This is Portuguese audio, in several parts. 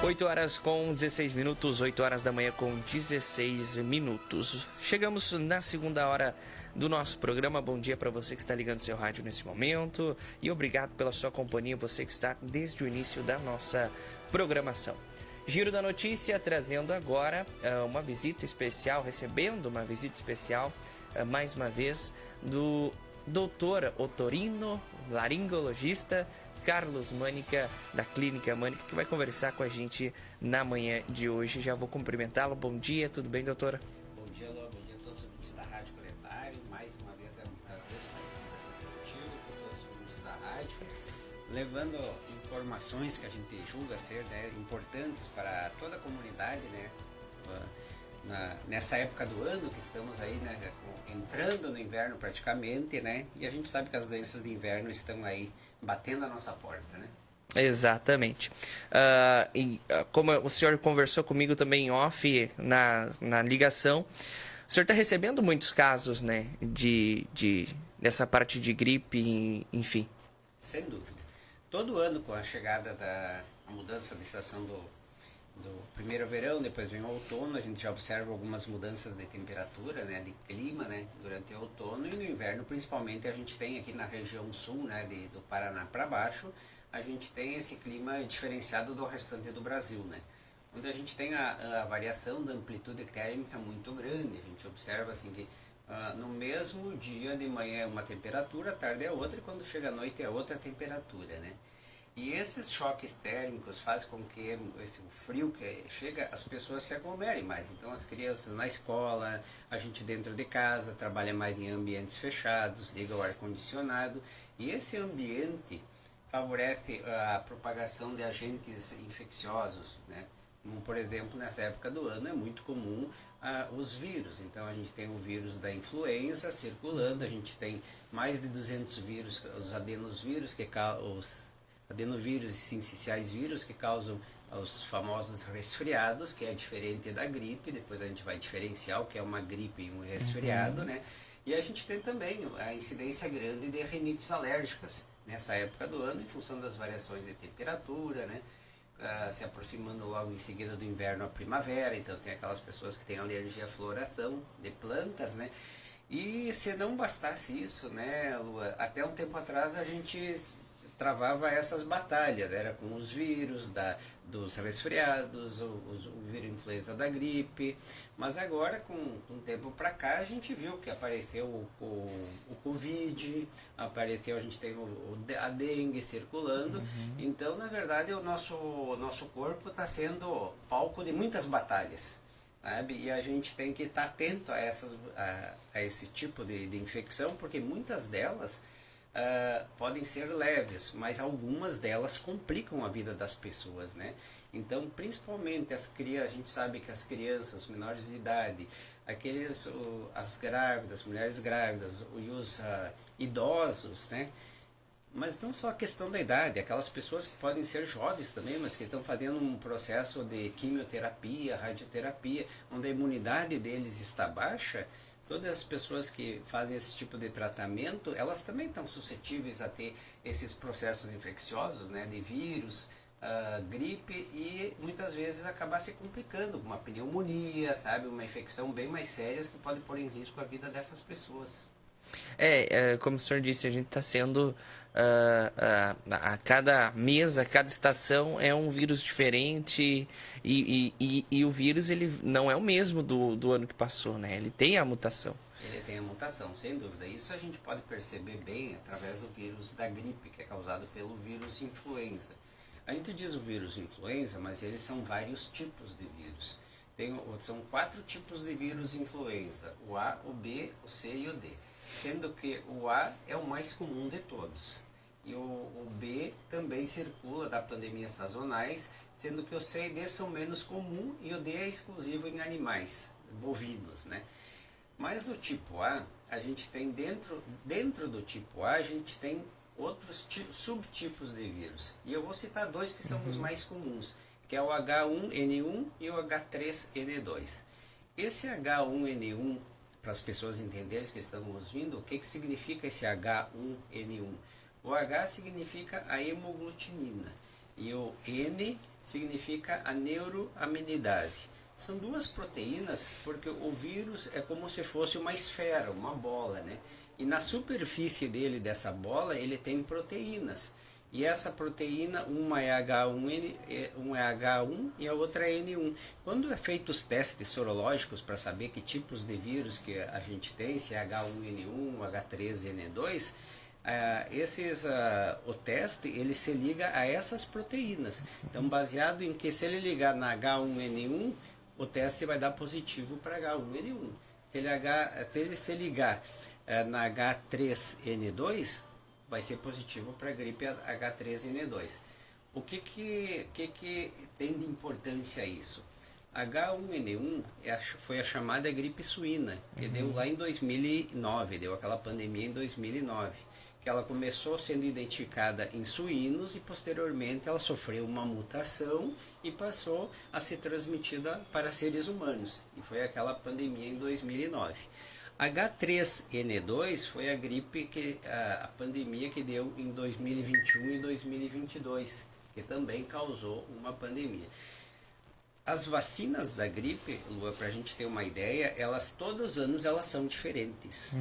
8 horas com 16 minutos, 8 horas da manhã com 16 minutos. Chegamos na segunda hora do nosso programa. Bom dia para você que está ligando seu rádio nesse momento e obrigado pela sua companhia, você que está desde o início da nossa programação. Giro da Notícia trazendo agora uma visita especial, recebendo uma visita especial, mais uma vez, do doutor otorino, laringologista, Carlos Mânica, da Clínica Mânica, que vai conversar com a gente na manhã de hoje. Já vou cumprimentá-lo. Bom dia, tudo bem, doutora? Bom dia, Lô. Bom dia a todos os ouvintes da Rádio Coletário. Mais uma vez é um prazer estar contigo, com todos os ouvintes da rádio, levando informações que a gente julga ser, né, importantes para toda a comunidade, né? Nessa época do ano que estamos aí, né, entrando no inverno praticamente, né, e a gente sabe que as doenças de inverno estão aí batendo a nossa porta, né? Exatamente. Como o senhor conversou comigo também em off, na ligação, o senhor está recebendo muitos casos, né, dessa parte de gripe, enfim. Sem dúvida. Todo ano, com a chegada da mudança da estação do primeiro verão, depois vem o outono, a gente já observa algumas mudanças de temperatura, né, de clima, né, durante o outono, e no inverno principalmente a gente tem aqui na região sul, né, do Paraná para baixo, a gente tem esse clima diferenciado do restante do Brasil, né, onde a gente tem a variação da amplitude térmica muito grande. A gente observa assim que no mesmo dia de manhã é uma temperatura, à tarde é outra, e quando chega à noite é outra temperatura, né. E esses choques térmicos fazem com que o frio que chega, as pessoas se aglomerem mais. Então as crianças na escola, a gente dentro de casa, trabalha mais em ambientes fechados, liga o ar-condicionado. E esse ambiente favorece a propagação de agentes infecciosos, né? Como, por exemplo, nessa época do ano é muito comum os vírus. Então a gente tem o vírus da influenza circulando, a gente tem mais de 200 vírus, os adenovírus adenovírus e sinciciais vírus que causam os famosos resfriados, que é diferente da gripe. Depois a gente vai diferenciar o que é uma gripe e um resfriado, né? E a gente tem também a incidência grande de rinites alérgicas nessa época do ano, em função das variações de temperatura, né? Se aproximando logo em seguida do inverno à primavera, então tem aquelas pessoas que têm alergia à floração de plantas, né? E se não bastasse isso, né, Lua, até um tempo atrás a gente travava essas batalhas, era com os vírus dos resfriados, o vírus influenza da gripe, mas agora, com um tempo para cá, a gente viu que apareceu o Covid, a gente tem a dengue circulando. Então, na verdade, o nosso corpo está sendo palco de muitas batalhas, sabe? E a gente tem que estar atento a esse tipo de infecção, porque muitas delas podem ser leves, mas algumas delas complicam a vida das pessoas, né? Então, principalmente a gente sabe que as crianças, os menores de idade, as grávidas, mulheres grávidas e os idosos, né? Mas não só a questão da idade, aquelas pessoas que podem ser jovens também, mas que estão fazendo um processo de quimioterapia, radioterapia, onde a imunidade deles está baixa. Todas as pessoas que fazem esse tipo de tratamento, elas também estão suscetíveis a ter esses processos infecciosos, né, de vírus, gripe, e muitas vezes acabar se complicando com uma pneumonia, sabe, uma infecção bem mais séria que pode pôr em risco a vida dessas pessoas. Como o senhor disse, a gente está sendo, a cada mês, a cada estação é um vírus diferente e o vírus ele não é o mesmo do ano que passou, né? Ele tem a mutação. Ele tem a mutação, sem dúvida. Isso a gente pode perceber bem através do vírus da gripe, que é causado pelo vírus influenza. A gente diz o vírus influenza, mas eles são vários tipos de vírus. São 4 tipos de vírus influenza: o A, o B, o C e o D. Sendo que o A é o mais comum de todos. E o B também circula da pandemias sazonais, sendo que o C e D são menos comuns e o D é exclusivo em animais, bovinos, né? Mas o tipo A, a gente tem dentro do tipo A, a gente tem outros subtipos de vírus. E eu vou citar 2 que são os mais comuns, que é o H1N1 e o H3N2. Esse H1N1, para as pessoas entenderem que estão nos vindo, o que significa esse H1N1? O H significa a hemoglutinina. E o N significa a neuroaminidase. São duas proteínas porque o vírus é como se fosse uma esfera, uma bola, né? E na superfície dele, dessa bola, ele tem proteínas. E essa proteína, uma é H1 e a outra é N1. Quando é feito os testes sorológicos para saber que tipos de vírus que a gente tem, se é H1N1, H3N2, o teste ele se liga a essas proteínas. Então, baseado em que se ele ligar na H1N1, o teste vai dar positivo para H1N1. Se ele se ligar na H3N2, vai ser positivo para a gripe H3N2. O que tem de importância isso? H1N1 foi a chamada gripe suína, que deu lá em 2009, deu aquela pandemia em 2009, que ela começou sendo identificada em suínos e posteriormente ela sofreu uma mutação e passou a ser transmitida para seres humanos. E foi aquela pandemia em 2009. H3N2 foi a gripe a pandemia que deu em 2021 e 2022, que também causou uma pandemia. As vacinas da gripe, Lua, para a gente ter uma ideia, todos os anos elas são diferentes.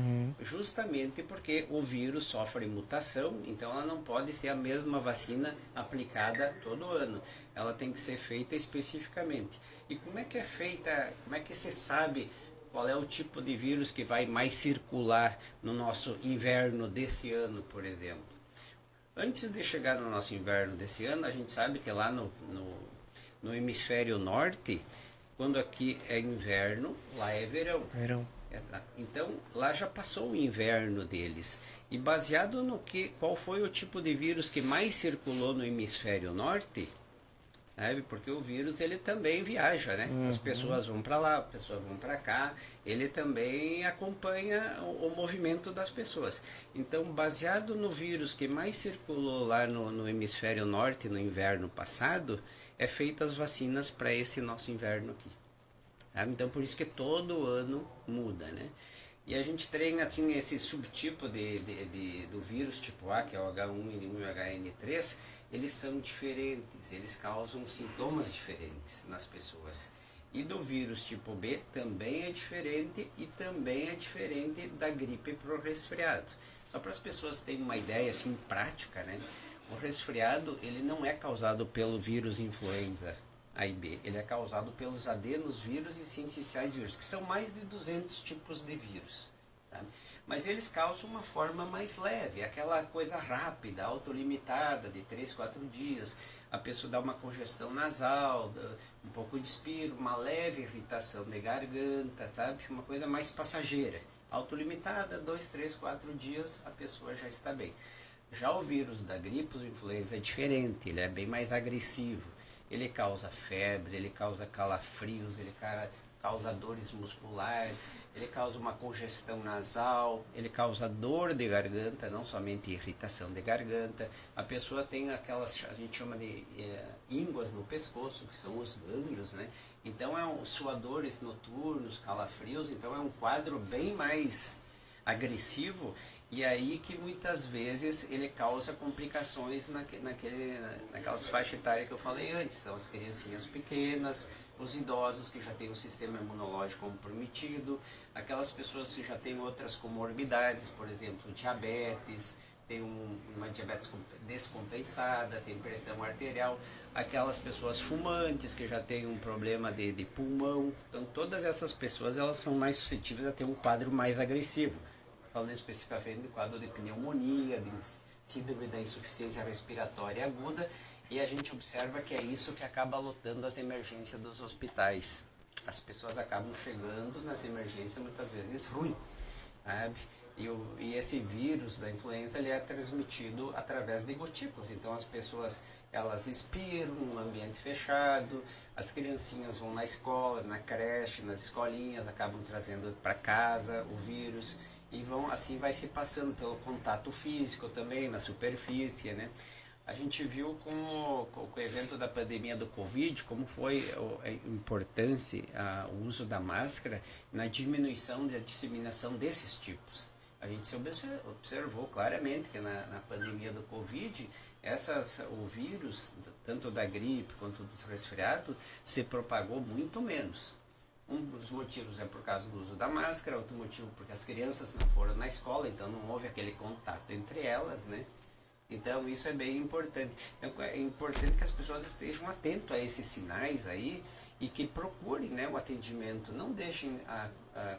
Justamente porque o vírus sofre mutação, então ela não pode ser a mesma vacina aplicada todo ano. Ela tem que ser feita especificamente. E como é que é feita, como é que se sabe qual é o tipo de vírus que vai mais circular no nosso inverno desse ano, por exemplo? Antes de chegar no nosso inverno desse ano, a gente sabe que lá no hemisfério norte, quando aqui é inverno, lá é verão. Então, lá já passou o inverno deles. E baseado qual foi o tipo de vírus que mais circulou no hemisfério norte, sabe? Porque o vírus ele também viaja, né? As pessoas vão para lá, as pessoas vão para cá, ele também acompanha o movimento das pessoas. Então, baseado no vírus que mais circulou lá no hemisfério norte no inverno passado, é feitas as vacinas para esse nosso inverno aqui. Sabe? Então, por isso que todo ano muda, né? E a gente treina assim, esse subtipo do vírus tipo A, que é o H1N1 e HN3, eles são diferentes, eles causam sintomas diferentes nas pessoas. E do vírus tipo B também é diferente e também é diferente da gripe para o resfriado. Só para as pessoas terem uma ideia assim prática, né? O resfriado ele não é causado pelo vírus influenza A e B, ele é causado pelos adenovírus e sinciciais vírus, que são mais de 200 tipos de vírus. Sabe? Mas eles causam uma forma mais leve, aquela coisa rápida, autolimitada, de 3, 4 dias. A pessoa dá uma congestão nasal, um pouco de espirro, uma leve irritação de garganta, sabe? Uma coisa mais passageira. Autolimitada, 2, 3, 4 dias, a pessoa já está bem. Já o vírus da gripe, o influenza, é diferente, ele é bem mais agressivo. Ele causa febre, ele causa calafrios, ele causa dores musculares, ele causa uma congestão nasal, ele causa dor de garganta, não somente irritação de garganta. A pessoa tem aquelas, a gente chama de ínguas no pescoço, que são os gânglios, né? Então suadores noturnos, calafrios, então é um quadro bem mais agressivo, e aí que muitas vezes ele causa complicações naquelas faixas etárias que eu falei antes. São as criancinhas pequenas, os idosos que já têm o sistema imunológico comprometido, aquelas pessoas que já têm outras comorbidades, por exemplo, diabetes, tem uma diabetes descompensada, tem pressão arterial, aquelas pessoas fumantes que já têm um problema de pulmão. Então todas essas pessoas elas são mais suscetíveis a ter um quadro mais agressivo. Falando especificamente do quadro de pneumonia, de síndrome da insuficiência respiratória aguda, e a gente observa que é isso que acaba lotando as emergências dos hospitais. As pessoas acabam chegando nas emergências muitas vezes ruim, sabe? E esse vírus da influenza ele é transmitido através de gotículas. Então as pessoas elas expiram num ambiente fechado, as criancinhas vão na escola, na creche, nas escolinhas, acabam trazendo para casa o vírus. E assim vai se passando pelo contato físico também, na superfície, né? A gente viu com o evento da pandemia do Covid, como foi a importância, o uso da máscara na diminuição da disseminação desses tipos. A gente se observou claramente que na pandemia do Covid, o vírus, tanto da gripe quanto do resfriado, se propagou muito menos. Um dos motivos é por causa do uso da máscara, outro motivo porque as crianças não foram na escola, então não houve aquele contato entre elas, né? Então isso é bem importante. Então, é importante que as pessoas estejam atentas a esses sinais aí e que procurem, né, o atendimento. Não deixem a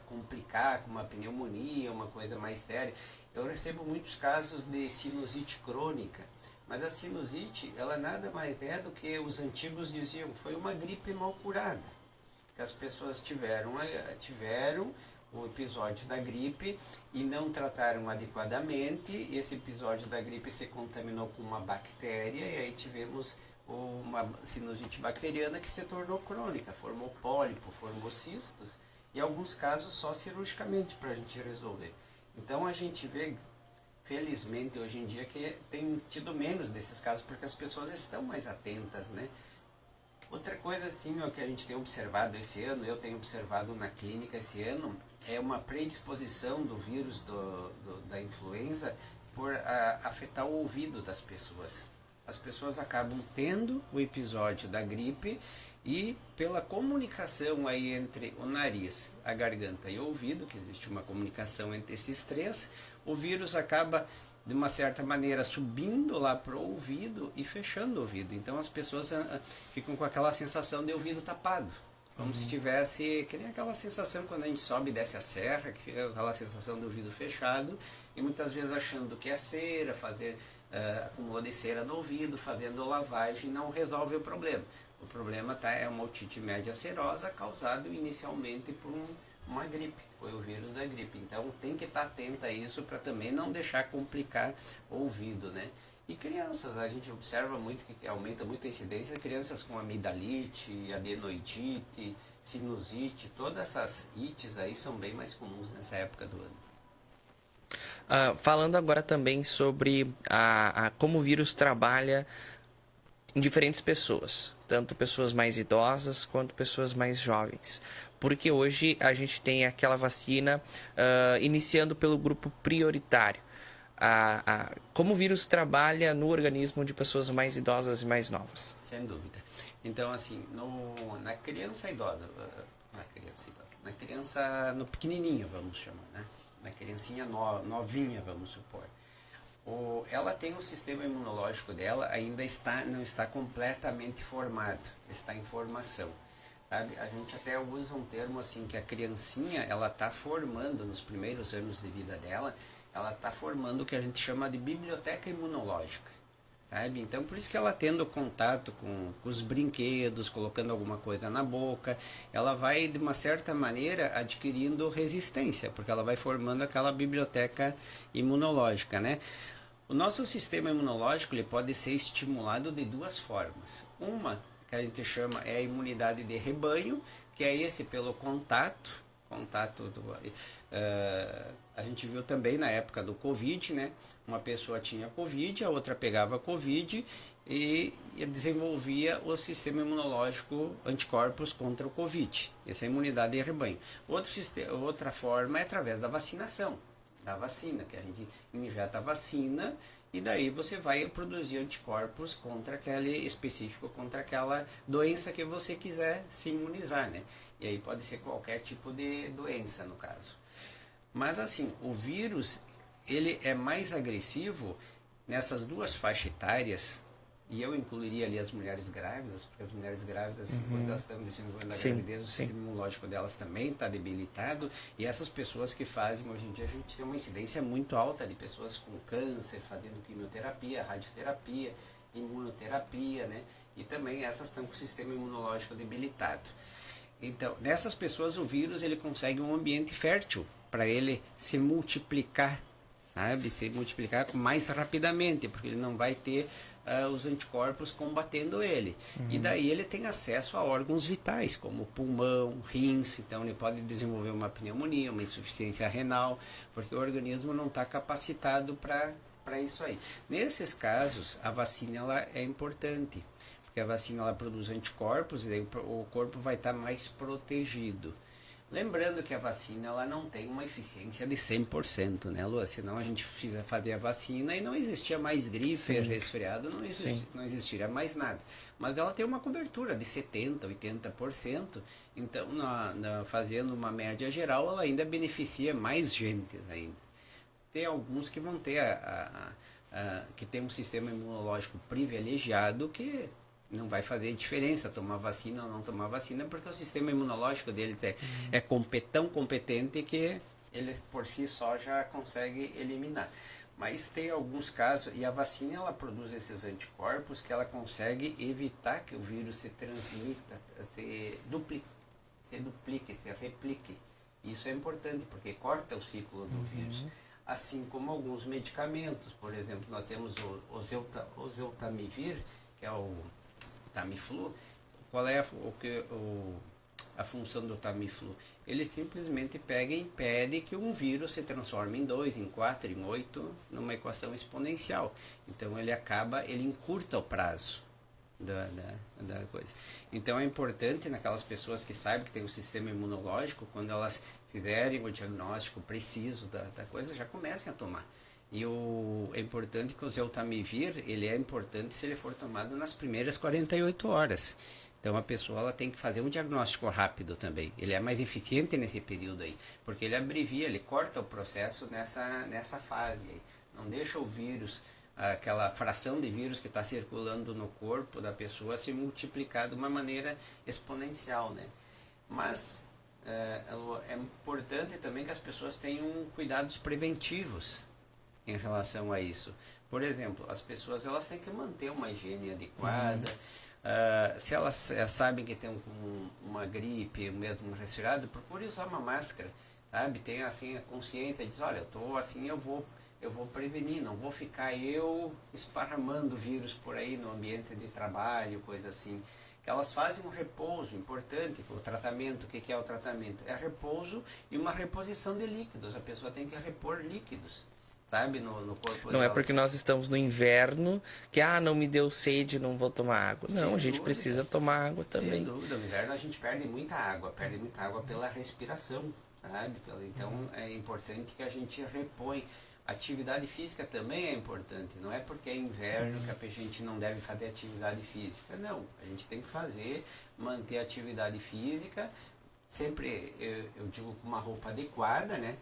complicar com uma pneumonia, uma coisa mais séria. Eu recebo muitos casos de sinusite crônica, mas a sinusite, ela nada mais é do que os antigos diziam, foi uma gripe mal curada. Que as pessoas tiveram o episódio da gripe e não trataram adequadamente, e esse episódio da gripe se contaminou com uma bactéria e aí tivemos uma sinusite bacteriana que se tornou crônica, formou pólipo, formou cistos, e em alguns casos só cirurgicamente para a gente resolver. Então a gente vê, felizmente hoje em dia, que tem tido menos desses casos porque as pessoas estão mais atentas, né? Outra coisa assim, ó, que a gente tem observado esse ano, eu tenho observado na clínica esse ano, é uma predisposição do vírus da influenza por afetar o ouvido das pessoas. As pessoas acabam tendo o episódio da gripe e pela comunicação aí entre o nariz, a garganta e o ouvido, que existe uma comunicação entre esses três, o vírus acaba de uma certa maneira subindo lá para o ouvido e fechando o ouvido. Então as pessoas ficam com aquela sensação de ouvido tapado. Como se tivesse, que nem aquela sensação quando a gente sobe e desce a serra, que fica aquela sensação do ouvido fechado, e muitas vezes achando que é cera, acumulou de cera no ouvido, fazendo lavagem, não resolve o problema. O problema é uma otite média serosa causado inicialmente por uma gripe, foi o vírus da gripe. Então tem que estar atento a isso para também não deixar complicar o ouvido, né? E crianças, a gente observa muito que aumenta muito a incidência de crianças com amidalite, adenoidite, sinusite, todas essas ites aí são bem mais comuns nessa época do ano. Falando agora também sobre como o vírus trabalha em diferentes pessoas, tanto pessoas mais idosas quanto pessoas mais jovens. Porque hoje a gente tem aquela vacina iniciando pelo grupo prioritário. Como o vírus trabalha no organismo de pessoas mais idosas e mais novas? Sem dúvida. Então, assim, na criança idosa, no pequenininho, vamos chamar, né? Na criancinha novinha, vamos supor. Ela tem um sistema imunológico dela, ainda não está completamente formado, está em formação. Sabe? A gente até usa um termo assim, que a criancinha, ela está formando, nos primeiros anos de vida dela, ela está formando o que a gente chama de biblioteca imunológica. Sabe? Então, por isso que ela tendo contato com os brinquedos, colocando alguma coisa na boca, ela vai, de uma certa maneira, adquirindo resistência, porque ela vai formando aquela biblioteca imunológica, né? O nosso sistema imunológico ele pode ser estimulado de duas formas. Uma, que a gente chama, é a imunidade de rebanho, que é esse pelo contato a gente viu também na época do Covid, né? Uma pessoa tinha Covid, a outra pegava Covid e desenvolvia o sistema imunológico anticorpos contra o Covid. Essa é a imunidade de rebanho. Outra forma é através da vacinação, da vacina, que a gente injeta a vacina e daí você vai produzir anticorpos contra contra aquela doença que você quiser se imunizar, né? E aí pode ser qualquer tipo de doença, no caso. Mas assim, o vírus, ele é mais agressivo nessas duas faixas etárias, e eu incluiria ali as mulheres grávidas, porque as mulheres grávidas, quando elas estão desenvolvendo a gravidez, o sistema imunológico delas também está debilitado, e essas pessoas que fazem, hoje em dia a gente tem uma incidência muito alta de pessoas com câncer, fazendo quimioterapia, radioterapia, imunoterapia, né? E também essas estão com o sistema imunológico debilitado. Então, nessas pessoas o vírus ele consegue um ambiente fértil para ele se multiplicar, sabe? Se multiplicar mais rapidamente, porque ele não vai ter os anticorpos combatendo ele. E daí ele tem acesso a órgãos vitais, como pulmão, rins, então ele pode desenvolver uma pneumonia, uma insuficiência renal, porque o organismo não está capacitado para isso aí. Nesses casos, a vacina ela é importante, porque a vacina ela produz anticorpos e daí o corpo vai estar mais protegido. Lembrando que a vacina ela não tem uma eficiência de 100%, né, Lua? Senão a gente precisa fazer a vacina e não existia mais gripe, Sim. resfriado, não existiria mais nada. Mas ela tem uma cobertura de 70%, 80%, então fazendo uma média geral, ela ainda beneficia mais gente ainda. Tem alguns que vão ter que tem um sistema imunológico privilegiado que não vai fazer diferença tomar vacina ou não tomar vacina, porque o sistema imunológico deles é tão competente que ele por si só já consegue eliminar. Mas tem alguns casos, e a vacina ela produz esses anticorpos que ela consegue evitar que o vírus se transmita, se duplique, se replique. Isso é importante, porque corta o ciclo do vírus. Assim como alguns medicamentos, por exemplo, nós temos o Oseltamivir, que é o Tamiflu. Qual é a função do Tamiflu? Ele simplesmente pega e impede que um vírus se transforme em 2, em 4, em 8, numa equação exponencial. Então ele encurta o prazo da coisa. Então é importante naquelas pessoas que sabem que tem um sistema imunológico, quando elas fizerem o diagnóstico preciso da coisa, já comecem a tomar. E é importante que o Oseltamivir, ele é importante se ele for tomado nas primeiras 48 horas. Então a pessoa ela tem que fazer um diagnóstico rápido também. Ele é mais eficiente nesse período aí, porque ele abrevia, ele corta o processo nessa fase aí. Não deixa o vírus, aquela fração de vírus que está circulando no corpo da pessoa se multiplicar de uma maneira exponencial, né? Mas é importante também que as pessoas tenham cuidados preventivos em relação a isso. Por exemplo, as pessoas elas têm que manter uma higiene adequada. Se elas sabem que tem uma gripe, mesmo um resfriado, procure usar uma máscara, sabe? Tenha assim a consciência, diz, olha, eu tô assim, eu vou prevenir, não vou ficar esparramando vírus por aí no ambiente de trabalho, coisa assim. Que elas fazem um repouso importante. O tratamento, o que é o tratamento? É repouso e uma reposição de líquidos. A pessoa tem que repor líquidos, sabe, no corpo Não delas. é porque nós estamos no inverno que, não me deu sede, não vou tomar água. Não, a gente precisa tomar água também. Sem dúvida, no inverno a gente perde muita água pela respiração, sabe? Então é importante que a gente repõe. Atividade física também é importante, não é porque é inverno que a gente não deve fazer atividade física, não. A gente tem que fazer, manter a atividade física, sempre, eu digo, com uma roupa adequada, né?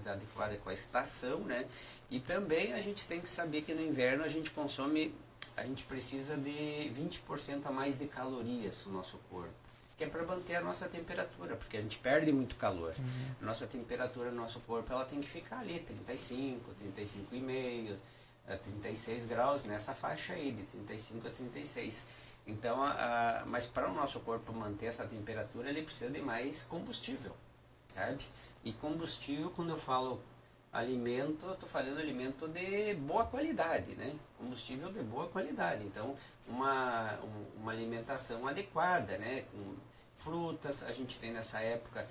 Adequada com a estação, né? E também a gente tem que saber que no inverno a gente precisa de 20% a mais de calorias no nosso corpo, que é para manter a nossa temperatura, porque a gente perde muito calor. Nossa temperatura no nosso corpo ela tem que ficar ali, 35, 35,5, 36 graus, nessa faixa aí, de 35 a 36. Então, mas para o nosso corpo manter essa temperatura, ele precisa de mais combustível, sabe? E combustível, quando eu falo alimento, eu estou falando alimento de boa qualidade, né? Combustível de boa qualidade. Então, uma alimentação adequada, né? Com frutas, a gente tem nessa época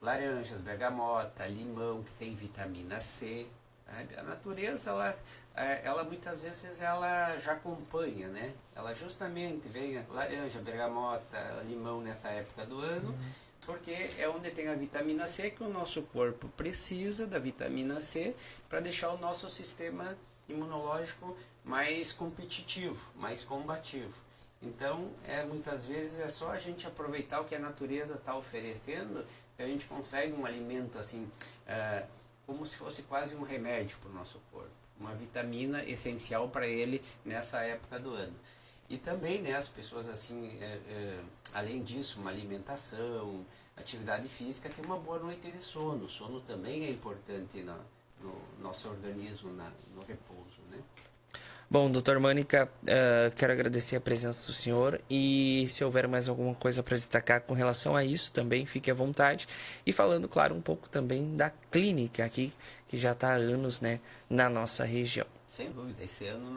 laranjas, bergamota, limão, que tem vitamina C. Sabe? A natureza, ela muitas vezes ela já acompanha, né? Ela justamente vem laranja, bergamota, limão nessa época do ano, porque é onde tem a vitamina C, que o nosso corpo precisa da vitamina C para deixar o nosso sistema imunológico mais competitivo, mais combativo. Então, muitas vezes é só a gente aproveitar o que a natureza está oferecendo, que a gente consegue um alimento assim, como se fosse quase um remédio para o nosso corpo, uma vitamina essencial para ele nessa época do ano. E também, né, as pessoas assim, além disso, uma alimentação, atividade física, tem uma boa noite de sono. O sono também é importante no nosso organismo, no repouso, né? Bom, doutor Mânica, quero agradecer a presença do senhor e se houver mais alguma coisa para destacar com relação a isso também, fique à vontade. E falando, claro, um pouco também da clínica aqui, que já está há anos, né, na nossa região. Sem dúvida, esse ano,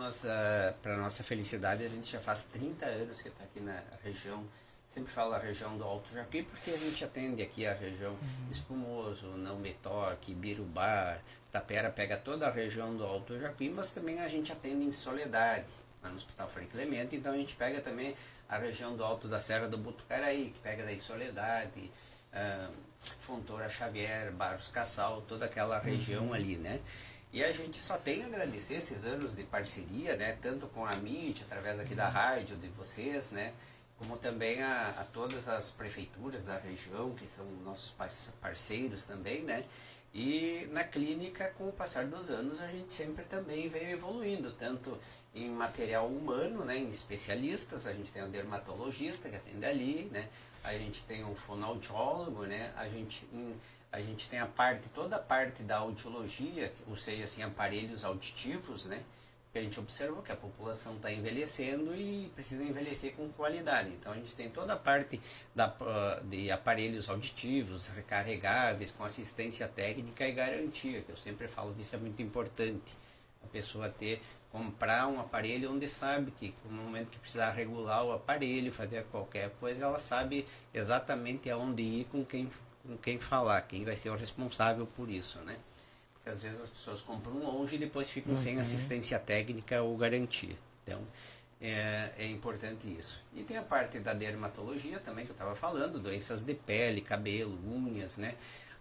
para nossa felicidade, a gente já faz 30 anos que está aqui na região. Sempre falo a região do Alto Jacuí, porque a gente atende aqui a região Espumoso, Não Metoque, Birubá, Tapera, pega toda a região do Alto Jacuí, mas também a gente atende em Soledade, lá no Hospital Frei Clemente. Então a gente pega também a região do Alto da Serra do Botucaraí, que pega daí Soledade, Fontoura Xavier, Barros Cassal, toda aquela região ali, né? E a gente só tem a agradecer esses anos de parceria, né? Tanto com a mídia, através aqui da rádio, de vocês, né? Como também a todas as prefeituras da região, que são nossos parceiros também, né? E na clínica, com o passar dos anos, a gente sempre também veio evoluindo, tanto em material humano, né, em especialistas, a gente tem o dermatologista que atende ali, né, a gente tem o fonoaudiólogo, né, a gente tem toda a parte da audiologia, ou seja, assim, aparelhos auditivos, né, que a gente observou que a população está envelhecendo e precisa envelhecer com qualidade. Então a gente tem toda a parte de aparelhos auditivos, recarregáveis, com assistência técnica e garantia, que eu sempre falo que isso é muito importante. A pessoa comprar um aparelho onde sabe que no momento que precisar regular o aparelho, fazer qualquer coisa, ela sabe exatamente aonde ir, com quem falar, quem vai ser o responsável por isso, né? Às vezes as pessoas compram longe e depois ficam sem assistência técnica ou garantia. Então, é importante isso. E tem a parte da dermatologia também, que eu estava falando, doenças de pele, cabelo, unhas, né?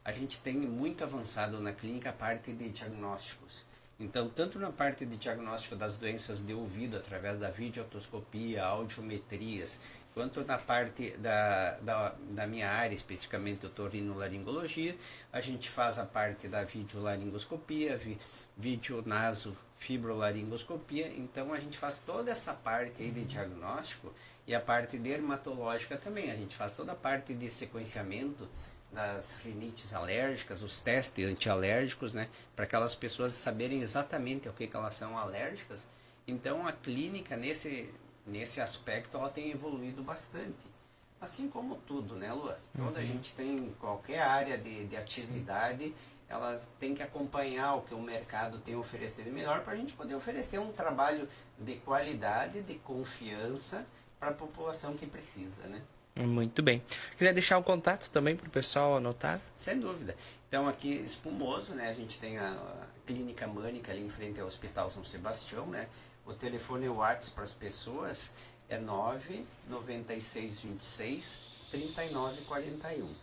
A gente tem muito avançado na clínica a parte de diagnósticos. Então, tanto na parte de diagnóstico das doenças de ouvido, através da videotoscopia, audiometrias, quanto na parte da minha área, especificamente otorrinolaringologia, a gente faz a parte da videolaringoscopia, videonasofibrolaringoscopia, então a gente faz toda essa parte aí de diagnóstico e a parte dermatológica também, a gente faz toda a parte de sequenciamento das rinites alérgicas, os testes antialérgicos, né, para aquelas pessoas saberem exatamente ao que elas são alérgicas. Então a clínica nesse aspecto ela tem evoluído bastante, assim como tudo, né, Lua? Quando a gente tem qualquer área de atividade, ela tem que acompanhar o que o mercado tem oferecido melhor para a gente poder oferecer um trabalho de qualidade, de confiança para a população que precisa, né? Muito bem. Quiser deixar o contato também para o pessoal anotar? Sem dúvida. Então aqui Espumoso, né? A gente tem a Clínica Mânica ali em frente ao Hospital São Sebastião, né? O telefone WhatsApp para as pessoas é 99626 3941.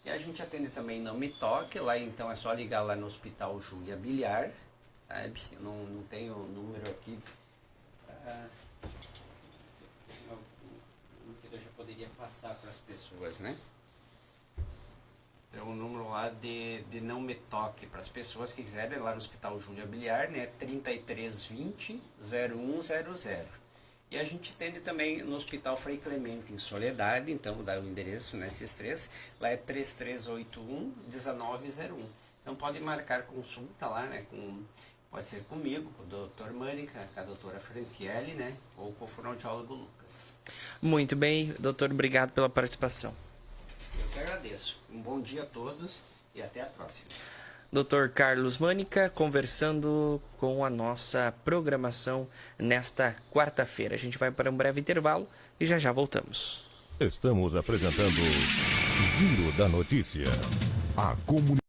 E a gente atende também Não Me Toque, lá então é só ligar lá no Hospital Júlia Biliar, sabe? Eu não tenho o número aqui. Eu já poderia passar para as pessoas, né? Então o número lá de Não Me Toque para as pessoas que quiserem lá no Hospital Júlia Biliar, né? 3320 0100. E a gente atende também no Hospital Frei Clemente em Soledade, então dá o endereço, né, esses três, lá é 3381-1901. Então pode marcar consulta lá, né, pode ser comigo, com o doutor Mânica, com a doutora Franciele, né, ou com o fonoaudiólogo Lucas. Muito bem, doutor, obrigado pela participação. Eu que agradeço. Um bom dia a todos e até a próxima. Dr. Carlos Mânica conversando com a nossa programação nesta quarta-feira. A gente vai para um breve intervalo e já já voltamos. Estamos apresentando Giro da Notícia. A comunidade